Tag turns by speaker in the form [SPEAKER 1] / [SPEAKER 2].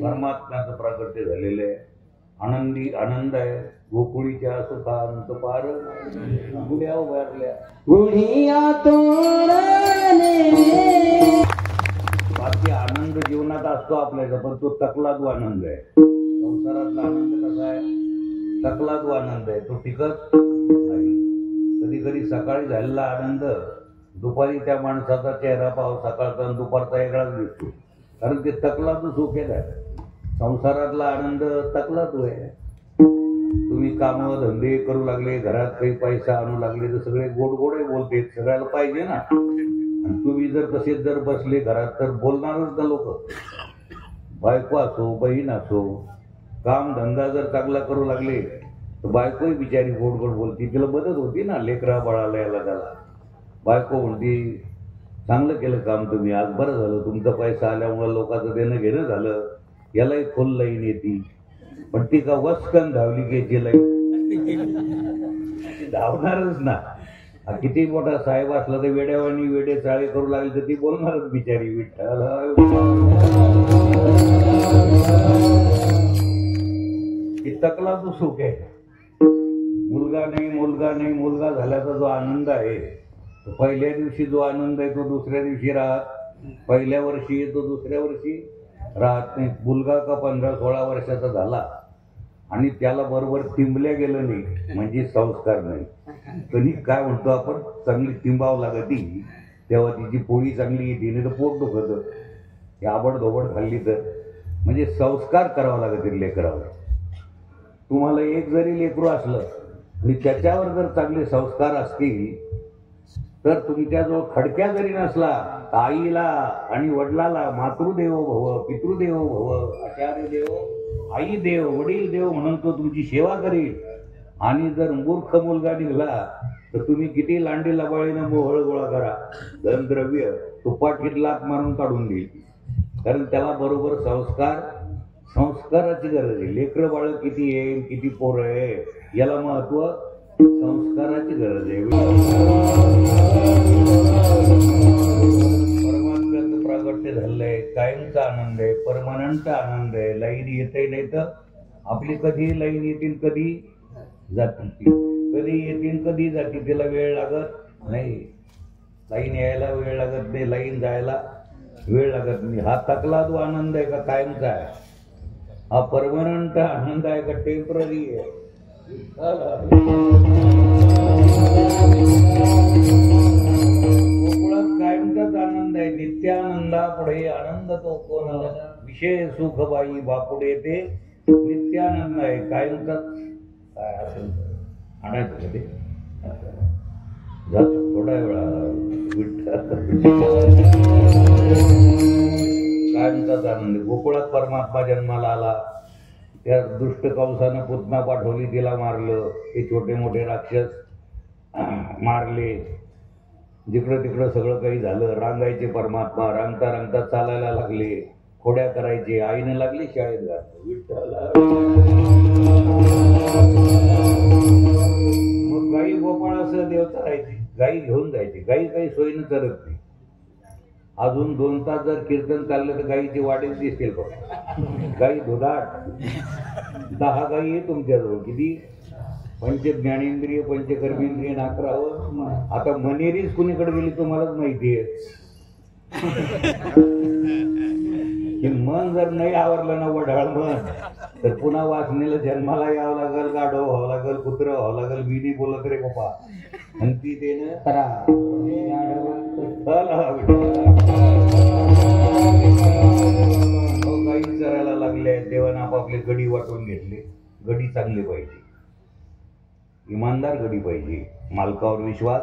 [SPEAKER 1] परमात्म्याचं प्राकट्य झालेलं आहे. आनंदी आनंद आहे. गोकुळीच्या सुखांत पार गुढ्या उभारल्या
[SPEAKER 2] गुढिया तोरणे.
[SPEAKER 1] बाकी आनंद जीवनात असतो आपल्याचा, पण तो तकलादू आनंद आहे. संसारातला आनंद कसा आहे? तकलादू आनंद आहे, तो टिकत नाही. कधी कधी सकाळी झालेला आनंद दुपारी त्या माणसाचा चेहरा पाव सकाळचा आणि दुपारचा वेगळाच दिसतो, कारण ते तकलादू सुखेत आहे. संसारातला आनंद तकलादू आहे. तुम्ही कामं धंदे करू लागले, घरात काही पैसा आणू लागले तर सगळे गोड गोड बोलते, सगळ्याला पाहिजे ना. आणि तुम्ही जर तसेच जर बसले घरात तर बोलणारच ना लोक. बायको असो बहीण असो, काम धंदा जर चांगला करू लागले तर बायकोही बिचारी गोड गोड बोलती. तिला मदत होती ना लेकरा बाळाला याला त्याला. बायको म्हणती चांगलं केलं काम तुम्ही आज, बरं झालं तुमचा पैसा आल्यामुळे लोकांचं देणं घेणं झालं, यालाही फुल लाईन येते. पण ती का वस्कन धावली की याची लाईन धावणारच ना. किती मोठा साहेब असला तर वेड्यावानी वेडे चाळे करू लागले तर ती बोलणारच बिचारी. विठ्ठल ही तकलादू सुख आहे. मुलगा नाही मुलगा नाही, मुलगा झाल्याचा जो आनंद आहे तो पहिल्या दिवशी जो आनंद आहे तो दुसऱ्या दिवशी राहत, पहिल्या वर्षी येतो दुसऱ्या वर्षी राहत नाही. मुलगा का 15-16 वर्षाचा झाला आणि त्याला बरोबर तिंबल्या गेलं नाही म्हणजे संस्कार नाही. कणिक काय म्हणतो आपण, चांगली तिंबावं लागती तेव्हा तिची पोळी चांगली येते, नाही तर पोट दुखत. आबड धोबड खाल्ली तर म्हणजे संस्कार करावा लागतील लेकरावर. तुम्हाला एक जरी लेकरू असलं आणि त्याच्यावर जर चांगले संस्कार असतील तर तुमच्याजवळ खडक्या जरी नसला तर आईला आणि वडिलाला मातृदेवो भव, पितृदेवो भव, आचार्य देव, आई देव, वडील देव म्हणून तो तुमची सेवा करेल. आणि जर मूर्ख मुलगा निघाला तर तुम्ही किती लांडी लबाळीनं मोहळ गोळा करा, धनद्रव्य तो पाठीत लाथ मारून काढून देईल. कारण त्याला बरोबर संस्काराची गरज आहे. लेकरं बाळ किती येईल किती पोरं आहे याला महत्व संस्काराची गरज आहे. परमात्म्याचं प्रागट्य झालंय, कायमचा आनंद आहे, परमनंट आनंद आहे. लाईन येते नाही तर आपली कधी लाईन येतील कधी जातील, कधी येतील कधी जातील, त्याला वेळ लागत नाही. लाईन यायला वेळ लागत नाही, लाईन जायला वेळ लागत नाही. हा तकलादू आनंद आहे का कायमचा आहे? हा परमनंट आनंद आहे का टेम्पररी आहे? गोकुळात कायमचाच आनंद आहे. नित्यानंदा पुढे आनंद तो कोण, विषय सुख बाई बापुडे ते नित्यानंद आहे. कायमचाच काय असेल आणायचं ते जातो थोड्या वेळा. कायमचाच आनंद. गोकुळात परमात्मा जन्माला आला, त्या दुष्ट कंसानं पुतना पाठवली, तिला मारलं. ते छोटे मोठे राक्षस मारले, जिकडं तिकडं सगळं काही झालं. रांगायचे परमात्मा, रांगता रांगता चालायला लागले, खोड्या करायचे. आईनं लागली शाळेत घातलं. विठ्ठला मग गाई गोपाळासह देव चरायची, गाई घेऊन जायची. गाई काही सोयीनं चरत नाही. अजून 2 तास जर कीर्तन चाललं तर गाईची वाटेच दिसतील बघा. गाई दुधाट 10 गाई आहे तुमच्याजवळ. किती? 5 ज्ञानेंद्रिय 5 कर्मेंद्रिय 11. आता मनेरीच कुणीकडे गेली तुम्हालाच माहिती आहे. की मन जर नाही आवरलं ना वढाळ मन तर पुन्हा वासनेला जन्माला यावं लागल, गाढव व्हावं लागल, कुत्रं व्हावं लागल. मी नाही बोलत रे बाबा. आणि ती देणं करा गाई चरायला लागले. देवानं आपापले गडी वाटून घेतले. गडी चांगले पाहिजे, इमानदार गडी पाहिजे, मालकावर विश्वास